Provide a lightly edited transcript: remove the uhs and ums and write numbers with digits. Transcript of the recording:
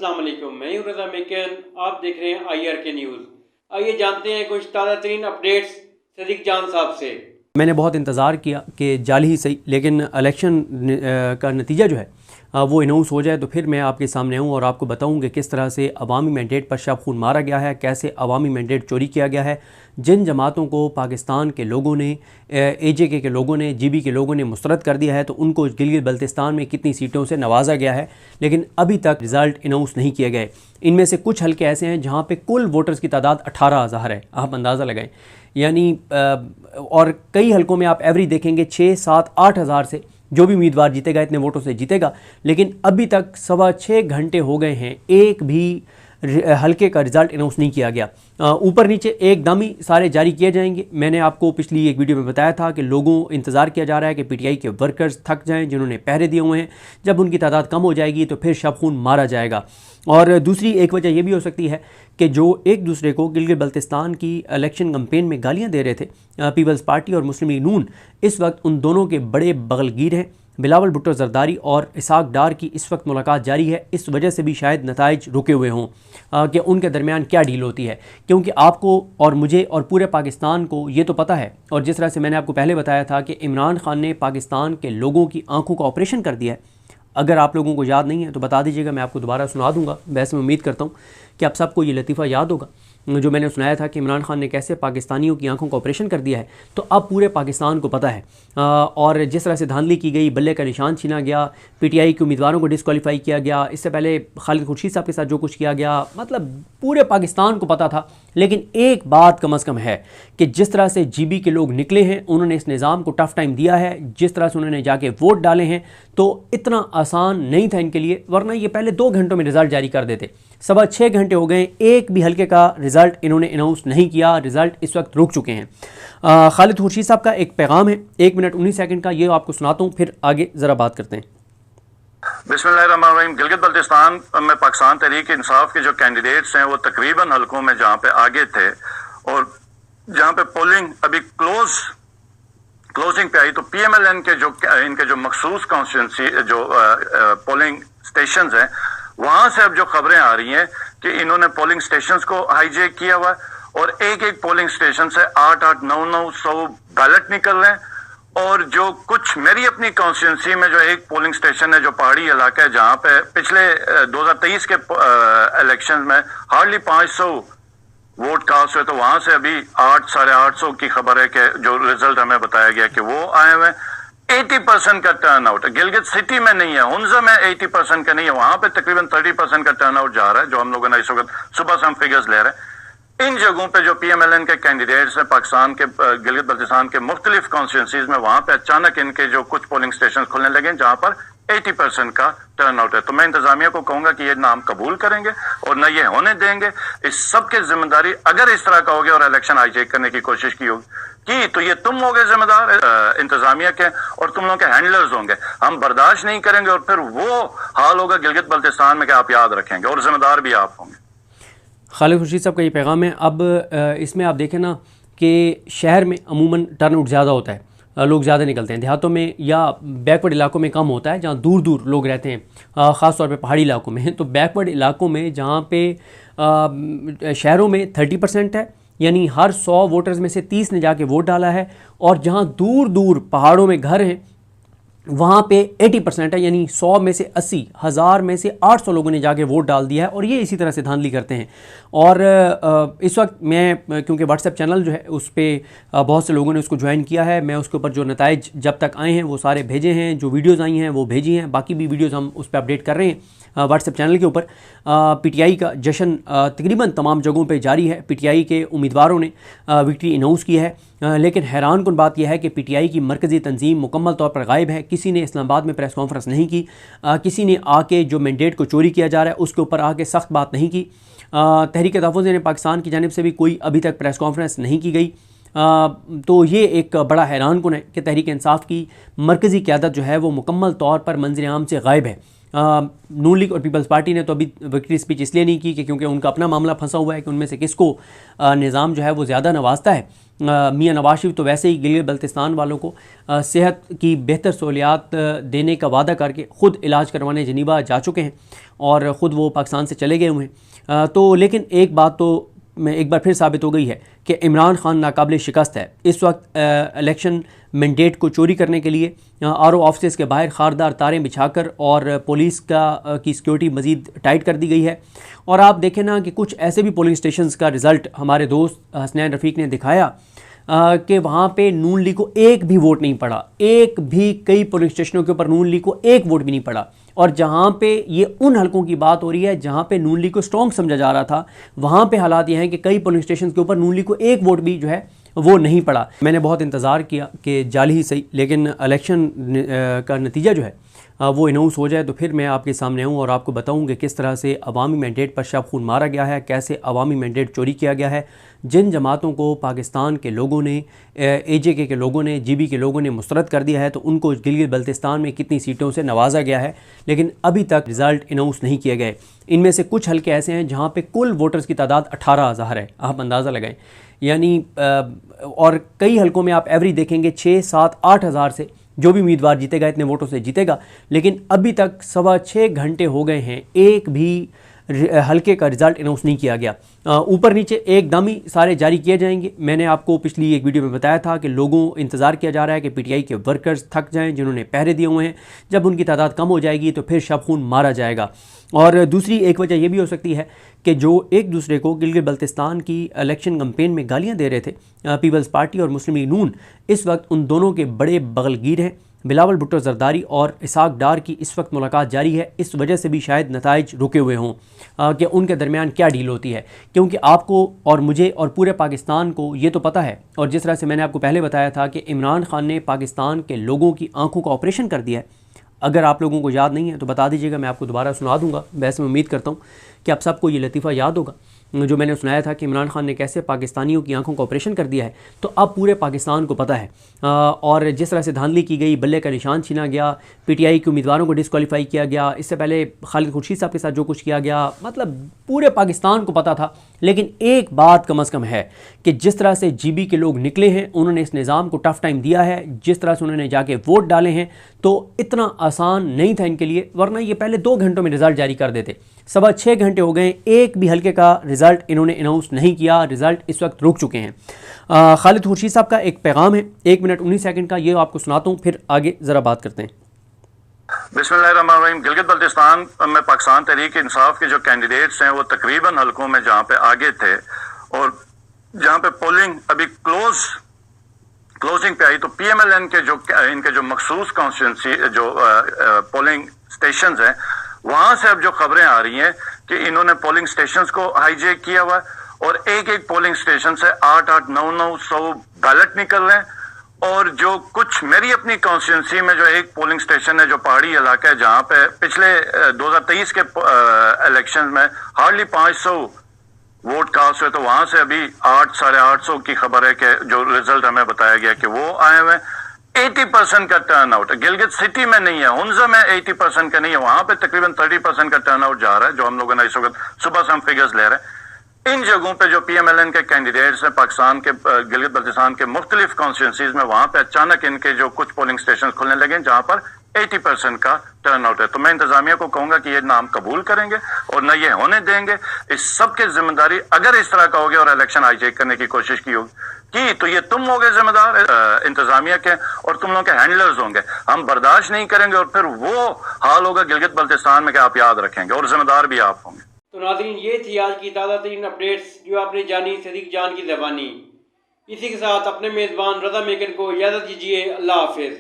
अस्सलाम वालेकुम, मैं हूं रज़ा मेकन। आप देख रहे हैं IRK न्यूज़। आइए जानते हैं कुछ ताज़ा तरीन अपडेट्स सदीक जान साहब से। मैंने बहुत इंतज़ार किया कि जाली ही सही, लेकिन इलेक्शन का नतीजा जो है वो अनाउंस हो जाए तो फिर मैं आपके सामने आऊँ और आपको बताऊँ कि किस तरह से अवामी मैंडेट पर शब खून मारा गया है, कैसे अवामी मैंडेट चोरी किया गया है, जिन जमातों को पाकिस्तान के लोगों ने, AJK के लोगों ने, GB के लोगों ने मुस्तरद कर दिया है तो उनको गिलगित बल्तिस्तान में कितनी सीटों से नवाजा गया है, लेकिन अभी तक रिज़ल्ट अनाउंस नहीं किए गए। इनमें से कुछ हल्के ऐसे हैं जहाँ पर कुल वोटर्स की तादाद 18,000 है, आप अंदाज़ा लगाएँ। यानी और कई हलकों में आप एवरेज देखेंगे 6, 7, 8 हज़ार से जो भी उम्मीदवार जीतेगा इतने वोटों से जीतेगा, लेकिन अभी तक 6.25 घंटे हो गए हैं, एक भी हल्के का रिज़ल्ट अनाउंस नहीं किया गया। ऊपर नीचे एकदम ही सारे जारी किए जाएंगे। मैंने आपको पिछली एक वीडियो में बताया था कि लोगों इंतज़ार किया जा रहा है कि PTI के वर्कर्स थक जाएं जिन्होंने पहरे दिए हुए हैं, जब उनकी तादाद कम हो जाएगी तो फिर शब खून मारा जाएगा। और दूसरी एक वजह यह भी हो सकती है कि जो एक दूसरे को गिलगित बल्तिस्तान की इलेक्शन कैंपेन में गालियां दे रहे थे, पीपल्स पार्टी और मुस्लिम लीग नून, इस वक्त उन दोनों के बड़े बगलगीर हैं। बिलावल भुट्टो जरदारी और इसाक डार की इस वक्त मुलाकात जारी है, इस वजह से भी शायद नताइज रुके हुए हों कि उनके दरमियान क्या डील होती है, क्योंकि आपको और मुझे और पूरे पाकिस्तान को ये तो पता है। और जिस तरह से मैंने आपको पहले बताया था कि इमरान खान ने पाकिस्तान के लोगों की आंखों का ऑपरेशन कर दिया है, अगर आप लोगों को याद नहीं है तो बता दीजिएगा, मैं आपको दोबारा सुना दूंगा। वैसे मैं उम्मीद करता हूँ कि आप सबको ये लतीफ़ा याद होगा जो मैंने सुनाया था कि इमरान खान ने कैसे पाकिस्तानियों की आंखों का ऑपरेशन कर दिया है, तो अब पूरे पाकिस्तान को पता है। और जिस तरह से धांधली की गई, बल्ले का निशान छीना गया, PTI के उम्मीदवारों को डिस्क्वालीफाई किया गया, इससे पहले खालिद खुर्शीद साहब के साथ जो कुछ किया गया, मतलब पूरे पाकिस्तान को पता था। लेकिन एक बात कम अज़ कम है कि जिस तरह से GB के लोग निकले हैं, उन्होंने इस निज़ाम को टफ़ टाइम दिया है, जिस तरह से उन्होंने जाके वोट डाले हैं, तो इतना आसान नहीं था इनके लिए, वरना ये पहले 2 घंटों में रिज़ल्ट जारी कर देते। 6.25 घंटे हो गए, एक भी हल्के का रिज़ल्ट इन्होंने अनाउंस नहीं किया, रिज़ल्ट इस वक्त रुक चुके हैं। खालिद खुर्शीद साहब का एक पैगाम है 1 मिनट 19 सेकंड का, ये आपको सुनाता हूँ, फिर आगे ज़रा बात करते हैं। बिस्मिल्लाहिर्रहमानिर्रहीम। गिलगित बल्तिस्तान में पाकिस्तान तहरीक इंसाफ के जो कैंडिडेट्स हैं वो तकरीबन हल्कों में जहाँ पे आगे थे और जहाँ पे पोलिंग अभी क्लोजिंग पे आई, तो PMLN के जो इनके जो मखसूस कॉन्स्टिट्यूंसी जो पोलिंग स्टेशंस हैं, वहां से अब जो खबरें आ रही हैं कि इन्होंने पोलिंग स्टेशंस को हाईजैक किया हुआ है और एक एक पोलिंग स्टेशन से 8-8, 9-9, 100 बैलेट निकल रहे हैं। और जो कुछ मेरी अपनी कॉन्स्टिट्यूंसी में जो एक पोलिंग स्टेशन है जो पहाड़ी इलाका है, जहां पे पिछले 2023 के इलेक्शन में हार्डली 500 वोट कास्ट हुए, तो वहां से अभी 800-850 की खबर है कि जो रिजल्ट हमें बताया गया कि वो आए हुए। 80% का टर्न आउट गिलगित सिटी में नहीं है, हुंजा में 80% का नहीं है, वहां पे तकरीबन 30% का टर्न आउट जा रहा है, जो हम लोगों ने इस वक्त सुबह से हम फिगर्स ले रहे हैं। इन जगहों पे जो PMLN के कैंडिडेट्स हैं पाकिस्तान के गिलगित बल्तिस्तान के मुख्तलिफ कॉन्स्टिट्यूंसीज में, वहां पे अचानक इनके जो कुछ पोलिंग स्टेशन खुलने लगे जहां पर 80% का टर्न आउट है। तो मैं इंतजामिया को कहूंगा कि ये ना हम कबूल करेंगे और न ये होने देंगे। इस सब की जिम्मेदारी अगर इस तरह का हो गया और इलेक्शन हाईजैक करने की कोशिश की होगी तो ये तुम होगे जिम्मेदार इंतजामिया के और तुम लोगों के हैंडलर्स होंगे। हम बर्दाश्त नहीं करेंगे और फिर वो हाल होगा गिलगित बल्तिस्तान में कि आप याद रखेंगे और जिम्मेदार भी आप होंगे। खालिद खुर्शीद साहब का ये पैगाम है। अब इसमें आप देखें ना कि शहर में अमूमन टर्नआउट ज़्यादा होता है, लोग ज़्यादा निकलते हैं, देहातों में या बैकवर्ड इलाकों में कम होता है जहाँ दूर दूर लोग रहते हैं, ख़ास तौर पे पहाड़ी इलाकों में। तो बैकवर्ड इलाकों में जहाँ पे शहरों में 30% है, यानी हर 100 वोटर्स में से 30 ने जाके वोट डाला है, और जहाँ दूर दूर पहाड़ों में घर हैं वहाँ पे 80% है, यानी 100 में से 80, 1000 में से 800 लोगों ने जाके वोट डाल दिया है। और ये इसी तरह से धांधली करते हैं। और इस वक्त मैं, क्योंकि व्हाट्सएप चैनल जो है उस पर बहुत से लोगों ने उसको ज्वाइन किया है, मैं उसके ऊपर जो नताइज जब तक आए हैं वो सारे भेजे हैं, जो वीडियोज़ आई हैं वो भेजी हैं, बाकी भी वीडियोज़ हम उस पर अपडेट कर रहे हैं व्हाट्सएप चैनल के ऊपर। PTI का जश्न तकरीबन तमाम जगहों पे जारी है। PTI के उम्मीदवारों ने विक्ट्री अनाउंस की है, लेकिन हैरान कुन बात यह है कि PTI की मरकज़ी तंजीम मुकम्मल तौर पर गायब है। किसी ने इस्लामाबाद में प्रेस कॉन्फ्रेंस नहीं की, किसी ने आके जो मैंडेट को चोरी किया जा रहा है उसके ऊपर आके सख्त बात नहीं की। तहरीक तहफ़्फ़ुज़ पाकिस्तान की जानिब से भी कोई अभी तक प्रेस कॉन्फ्रेंस नहीं की गई। तो ये एक बड़ा हैरान कुन है कि तहरीक इंसाफ की मरकज़ी क़यादत जो है वो मुकम्मल तौर पर मंज़िर आम से गायब है। नून लीग और पीपल्स पार्टी ने तो अभी विक्ट्री स्पीच इसलिए नहीं की कि क्योंकि उनका अपना मामला फंसा हुआ है कि उनमें से किसको निज़ाम जो है वो ज़्यादा नवाजता है। मियाँ नवाज शरीफ तो वैसे ही गिलगित बल्तिस्तान वालों को सेहत की बेहतर सहूलियात देने का वादा करके ख़ुद इलाज करवाने जिनीवा जा चुके हैं और ख़ुद वो पाकिस्तान से चले गए हुए हैं। तो लेकिन एक बात तो में एक बार फिर साबित हो गई है कि इमरान खान नाकाबिल शिकस्त है। इस वक्त इलेक्शन मैंडेट को चोरी करने के लिए आरओ ऑफिस के बाहर खारदार तारें बिछाकर और पुलिस की सिक्योरिटी मज़ीद टाइट कर दी गई है। और आप देखें ना कि कुछ ऐसे भी पोलिंग स्टेशंस का रिज़ल्ट हमारे दोस्त हसनैन रफ़ीक ने दिखाया कि वहाँ पे नून लीग को एक भी वोट नहीं पड़ा, एक भी, कई पोलिंग स्टेशनों के ऊपर नून लीग को एक वोट भी नहीं पड़ा। और जहाँ पे ये उन हलकों की बात हो रही है जहाँ पे नून लीग को स्ट्रॉन्ग समझा जा रहा था, वहाँ पे हालात ये हैं कि कई पोलिंग स्टेशन के ऊपर नून लीग को एक वोट भी जो है वो नहीं पड़ा। मैंने बहुत इंतज़ार किया कि जाली ही सही, लेकिन इलेक्शन का नतीजा जो है वो अनाउंस हो जाए तो फिर मैं आपके सामने आऊँ और आपको बताऊँ कि किस तरह से अवामी मैंडेट पर शब खून मारा गया है, कैसे अवामी मैंडेट चोरी किया गया है। जिन जमातों को पाकिस्तान के लोगों ने, AJK के लोगों ने, GB के लोगों ने मुस्तरद कर दिया है, तो उनको गिलगित बल्तिस्तान में कितनी सीटों से नवाजा गया है, लेकिन अभी तक रिज़ल्ट अनाउंस नहीं किए गए। इनमें से कुछ हल्के ऐसे हैं जहाँ पे कुल वोटर्स की तादाद 18,000 है, आप अंदाज़ा लगाएं। यानी और कई हल्कों में आप एवरेज देखेंगे 6, 7, 8 हज़ार से जो भी उम्मीदवार जीतेगा इतने वोटों से जीतेगा। लेकिन अभी तक 6.25 घंटे हो गए हैं, एक भी हल्के का रिज़ल्ट अनाउंस नहीं किया गया। ऊपर नीचे एकदम ही सारे जारी किए जाएंगे। मैंने आपको पिछली एक वीडियो में बताया था कि लोगों इंतज़ार किया जा रहा है कि PTI के वर्कर्स थक जाएं जिन्होंने पहरे दिए हुए हैं। जब उनकी तादाद कम हो जाएगी तो फिर शब खून मारा जाएगा। और दूसरी एक वजह यह भी हो सकती है कि जो एक दूसरे को गिलगित बल्तिस्तान की इलेक्शन कैंपेन में गालियां दे रहे थे, पीपल्स पार्टी और मुस्लिम लीग नून, इस वक्त उन दोनों के बड़े बगलगीर हैं। बिलावल भुट्टो जरदारी और इसाक डार की इस वक्त मुलाकात जारी है। इस वजह से भी शायद नताइज रुके हुए हों कि उनके दरमियान क्या डील होती है, क्योंकि आपको और मुझे और पूरे पाकिस्तान को ये तो पता है। और जिस तरह से मैंने आपको पहले बताया था कि इमरान खान ने पाकिस्तान के लोगों की आंखों का ऑपरेशन कर दिया है। अगर आप लोगों को याद नहीं है तो बता दीजिएगा, मैं आपको दोबारा सुना दूंगा। वैसे मैं उम्मीद करता हूँ कि आप सबको ये लतीफ़ा याद होगा जो मैंने सुनाया था कि इमरान खान ने कैसे पाकिस्तानियों की आंखों का ऑपरेशन कर दिया है। तो अब पूरे पाकिस्तान को पता है। और जिस तरह से धांधली की गई, बल्ले का निशान छीना गया, PTI के उम्मीदवारों को डिस्क्वालीफाई किया गया, इससे पहले खालिद खुर्शीद साहब के साथ जो कुछ किया गया, मतलब पूरे पाकिस्तान को पता था। लेकिन एक बात कम अज़ कम है कि जिस तरह से GB के लोग निकले हैं, उन्होंने इस निज़ाम को टफ़ टाइम दिया है, जिस तरह से उन्होंने जाके वोट डाले हैं, तो इतना आसान नहीं था इनके लिए, वरना ये पहले 2 घंटों में रिज़ल्ट जारी कर देते। 6.25 घंटे हो गए, एक भी हल्के का रिज़ल्ट इन्होंने अनाउंस नहीं किया। रिज़ल्ट इस वक्त रुक चुके हैं। खालिद खुर्शीद साहब का एक पैगाम है 1 मिनट 19 सेकंड का, ये आपको सुनाता हूँ, फिर आगे ज़रा बात करते हैं। बिस्मिल्लाहिर्रहमानिर्रहीम। गिलगित बल्तिस्तान में पाकिस्तान तहरीक इंसाफ के जो कैंडिडेट्स हैं वो तकरीबन हल्कों में जहाँ पे आगे थे और जहाँ पे पोलिंग अभी क्लोजिंग पे आई, तो PMLN के जो इनके जो मखसूस कॉन्स्टिट्यूंसी जो पोलिंग स्टेशंस हैं, वहां से अब जो खबरें आ रही हैं कि इन्होंने पोलिंग स्टेशंस को हाईजैक किया हुआ और एक पोलिंग स्टेशन से 8-8, 9-900 बैलेट निकल रहे हैं। और जो कुछ मेरी अपनी कॉन्स्टिट्यूंसी में जो एक पोलिंग स्टेशन है जो पहाड़ी इलाका है, जहां पे पिछले 2023 के इलेक्शन में हार्डली 500 वोट कास्ट हुए, तो वहां से अभी 800, 850 की खबर है कि जो रिजल्ट हमें बताया गया कि वो आए हुए। 80% का टर्न आउट गिलगित सिटी में नहीं है, हुंजा में 80% का नहीं है, वहां पे तकरीबन 30% का टर्न आउट जा रहा है, जो हम लोगों ने इस वक्त सुबह से हम फिगर्स ले रहे हैं। इन जगहों पे जो PMLN के कैंडिडेट्स हैं पाकिस्तान के गिलगित बल्तिस्तान के मुख्तलिफ कॉन्स्टिट्यूंसीज में, वहां पे अचानक इनके जो कुछ पोलिंग स्टेशन खुलने लगे जहां पर 80% का टर्न आउट है। तो मैं इंतजामिया को कहूंगा कि ये ना हम कबूल करेंगे और न ये होने देंगे। इस सब की जिम्मेदारी अगर इस तरह का हो गया और इलेक्शन हाईजैक करने की कोशिश की होगी तो ये तुम होगे जिम्मेदार इंतजामिया के और तुम लोग के हैंडलर्स होंगे। हम बर्दाश्त नहीं करेंगे और फिर वो हाल होगा गिलगित बल्तिस्तान में कि आप याद रखेंगे और जिम्मेदार भी आप होंगे। तो नाज़रीन, ये थी आज की ताज़ा तरीन अपडेट्स जो आपने जानी सदीक जान की ज़बानी। इसी के साथ अपने मेज़बान रज़ा मेकन को इजाज़त दीजिए। अल्लाह हाफिज़।